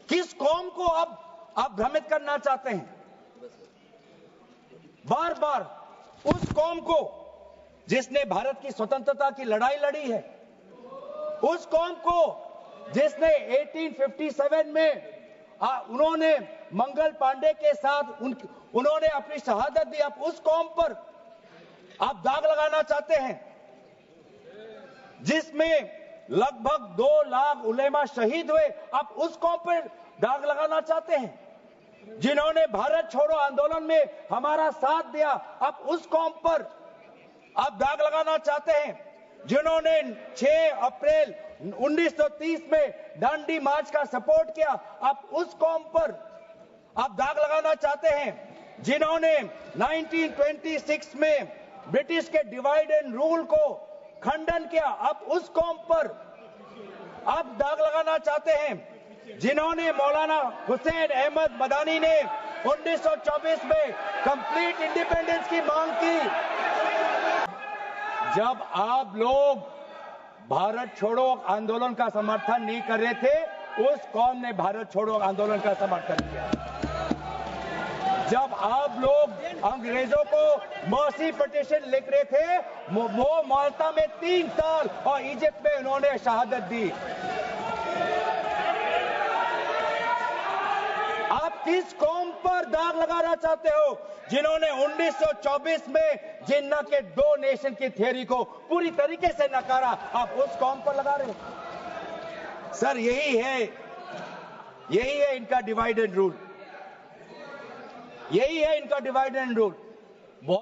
किस कौम को आप भ्रमित करना चाहते हैं? बार बार उस कौम को जिसने भारत की स्वतंत्रता की लड़ाई लड़ी है, उस कौम को जिसने 1857 में उन्होंने मंगल पांडे के साथ उन्होंने अपनी शहादत दी, आप उस कौम पर आप दाग लगाना चाहते हैं जिसमें लगभग 2 लाख उलेमा शहीद हुए, आप उस कौम पर दाग लगाना चाहते हैं जिन्होंने भारत छोड़ो आंदोलन में हमारा साथ दिया, आप उस कौम पर आप दाग लगाना चाहते हैं जिन्होंने 6 अप्रैल 1930 में दांडी मार्च का सपोर्ट किया, आप उस कौम पर आप दाग लगाना चाहते हैं जिन्होंने 1926 में ब्रिटिश के डिवाइड एंड रूल को खंडन किया, आप उस कौम पर आप दाग लगाना चाहते हैं जिन्होंने मौलाना हुसैन अहमद मदानी ने 1924 में कंप्लीट इंडिपेंडेंस की मांग की। जब आप लोग भारत छोड़ो आंदोलन का समर्थन नहीं कर रहे थे, उस कौम ने भारत छोड़ो आंदोलन का समर्थन किया। जब आप लोग अंग्रेजों को मर्सी पिटीशन लिख रहे थे, वो माल्टा में 3 साल और इजिप्ट में उन्होंने शहादत दी। आप किस कौम पर दाग लगाना चाहते हो जिन्होंने 1924 में जिन्ना के 2 नेशन की थ्योरी को पूरी तरीके से नकारा, आप उस कौम पर लगा रहे हो? सर यही है इनका डिवाइड एंड रूल, यही है इनका डिवाइड एंड रूल।